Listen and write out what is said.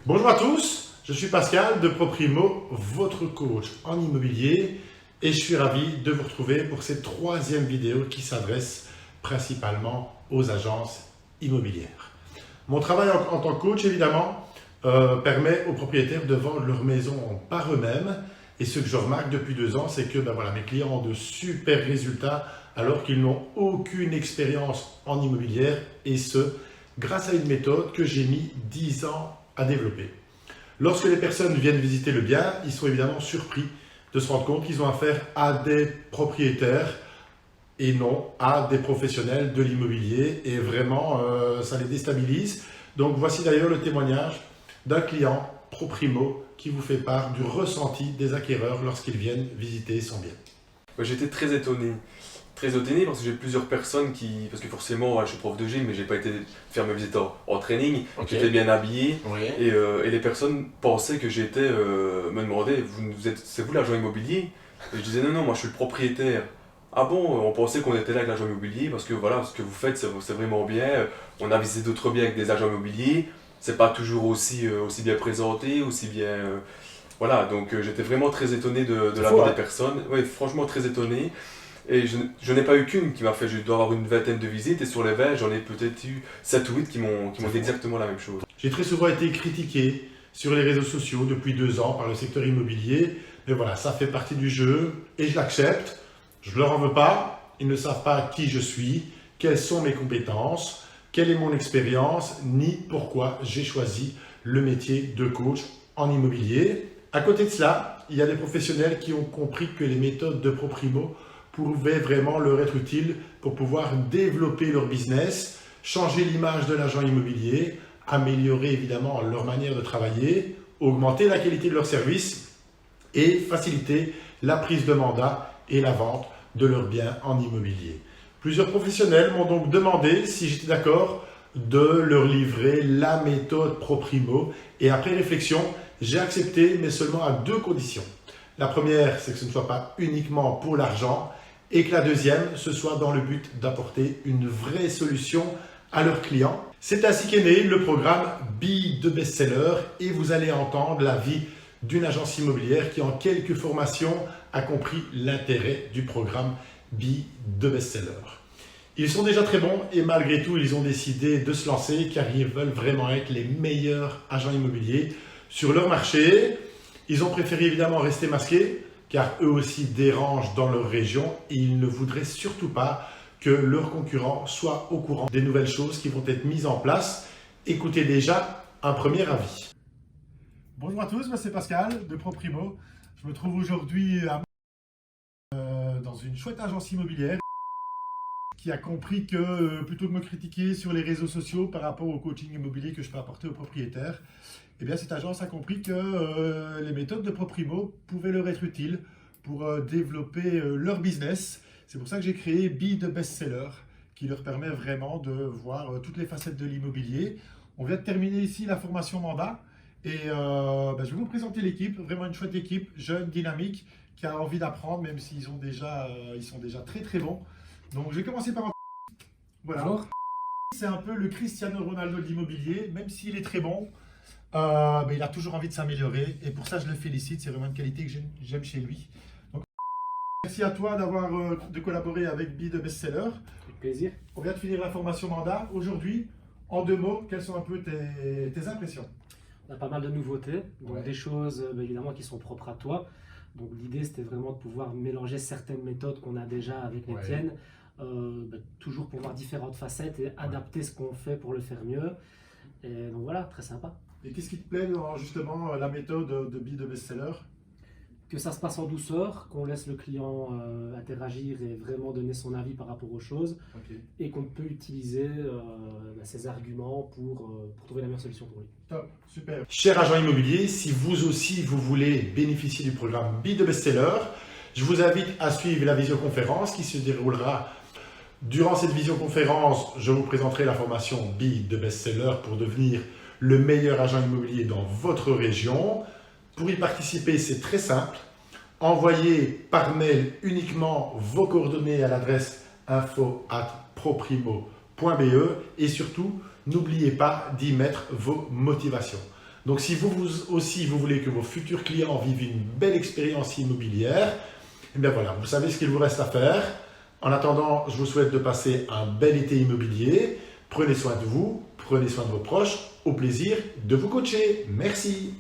Bonjour à tous, je suis Pascal de ProPrimo, votre coach en immobilier et je suis ravi de vous retrouver pour cette troisième vidéo qui s'adresse principalement aux agences immobilières. Mon travail en tant que coach évidemment permet aux propriétaires de vendre leur maison par eux-mêmes et ce que je remarque depuis 2 ans c'est que mes clients ont de super résultats alors qu'ils n'ont aucune expérience en immobilière et ce grâce à une méthode que j'ai mis 10 ans à développer. Lorsque les personnes viennent visiter le bien, ils sont évidemment surpris de se rendre compte qu'ils ont affaire à des propriétaires et non à des professionnels de l'immobilier et vraiment ça les déstabilise. Donc voici d'ailleurs le témoignage d'un client ProPrimo qui vous fait part du ressenti des acquéreurs lorsqu'ils viennent visiter son bien. J'étais très étonné. Très étonné parce que j'ai plusieurs personnes parce que forcément je suis prof de gym mais j'ai pas été faire mes visites en training, j'étais bien habillé et les personnes pensaient que j'étais, me demandaient c'est vous l'agent immobilier? Et je disais non, moi je suis le propriétaire. Ah bon, on pensait qu'on était là avec l'agent immobilier parce que voilà, ce que vous faites c'est vraiment bien, on a visité d'autres biens avec des agents immobiliers, c'est pas toujours aussi bien présenté, aussi bien... voilà, donc j'étais vraiment très étonné de la part des personnes, oui franchement très étonné. Et je n'ai pas eu qu'une qui m'a fait, je dois avoir une vingtaine de visites et sur les 20, j'en ai peut-être eu 7 ou 8 qui m'ont dit exactement la même chose. J'ai très souvent été critiqué sur les réseaux sociaux depuis 2 ans par le secteur immobilier, mais voilà, ça fait partie du jeu et je l'accepte. Je ne leur en veux pas, ils ne savent pas qui je suis, quelles sont mes compétences, quelle est mon expérience, ni pourquoi j'ai choisi le métier de coach en immobilier. À côté de cela, il y a des professionnels qui ont compris que les méthodes de ProPrimo pouvaient vraiment leur être utiles pour pouvoir développer leur business, changer l'image de l'agent immobilier, améliorer évidemment leur manière de travailler, augmenter la qualité de leur service et faciliter la prise de mandat et la vente de leurs biens en immobilier. Plusieurs professionnels m'ont donc demandé si j'étais d'accord de leur livrer la méthode ProPrimo et après réflexion, j'ai accepté mais seulement à 2 conditions. La première, c'est que ce ne soit pas uniquement pour l'argent et que la deuxième, ce soit dans le but d'apporter une vraie solution à leurs clients. C'est ainsi qu'est né le programme Be the Bestseller et vous allez entendre la vie d'une agence immobilière qui en quelques formations a compris l'intérêt du programme Be the Bestseller. Ils sont déjà très bons et malgré tout, ils ont décidé de se lancer car ils veulent vraiment être les meilleurs agents immobiliers sur leur marché. Ils ont préféré évidemment rester masqués car eux aussi dérangent dans leur région et ils ne voudraient surtout pas que leurs concurrents soient au courant des nouvelles choses qui vont être mises en place. Écoutez déjà un premier avis. Bonjour à tous, moi c'est Pascal de ProPrimo. Je me trouve aujourd'hui dans une chouette agence immobilière qui a compris que plutôt que me critiquer sur les réseaux sociaux par rapport au coaching immobilier que je peux apporter aux propriétaires, eh bien cette agence a compris que les méthodes de ProPrimo pouvaient leur être utiles pour développer leur business. C'est pour ça que j'ai créé Be the Bestseller qui leur permet vraiment de voir toutes les facettes de l'immobilier. On vient de terminer ici la formation mandat et je vais vous présenter l'équipe, vraiment une chouette équipe, jeune, dynamique, qui a envie d'apprendre même s'ils sont déjà très très bons. Donc je vais commencer par un... Voilà. Bonjour. C'est un peu le Cristiano Ronaldo de l'immobilier, même s'il est très bon, il a toujours envie de s'améliorer et pour ça je le félicite, c'est vraiment une qualité que j'aime chez lui. Donc, merci à toi de collaborer avec Be the Bestseller. Avec plaisir. On vient de finir la formation mandat. Aujourd'hui, en 2 mots, quelles sont un peu tes impressions? On a pas mal de nouveautés, donc des choses évidemment qui sont propres à toi. Donc l'idée c'était vraiment de pouvoir mélanger certaines méthodes qu'on a déjà avec les tiennes, toujours pour voir différentes facettes et adapter ce qu'on fait pour le faire mieux. Et donc voilà, très sympa. Et qu'est-ce qui te plaît dans justement la méthode de Be the Bestseller? Que ça se passe en douceur, qu'on laisse le client interagir et vraiment donner son avis par rapport aux choses, et qu'on peut utiliser ses arguments pour trouver la meilleure solution pour lui. Top, super. Cher agent immobilier, si vous aussi vous voulez bénéficier du programme Be the Bestseller, je vous invite à suivre la visioconférence qui se déroulera. Durant cette visioconférence, je vous présenterai la formation Be the Bestseller pour devenir le meilleur agent immobilier dans votre région. Pour y participer, c'est très simple. Envoyez par mail uniquement vos coordonnées à l'adresse info@proprimo.fr et surtout, n'oubliez pas d'y mettre vos motivations. Donc si vous aussi vous voulez que vos futurs clients vivent une belle expérience immobilière, eh bien voilà, vous savez ce qu'il vous reste à faire. En attendant, je vous souhaite de passer un bel été immobilier. Prenez soin de vous, prenez soin de vos proches. Au plaisir de vous coacher. Merci.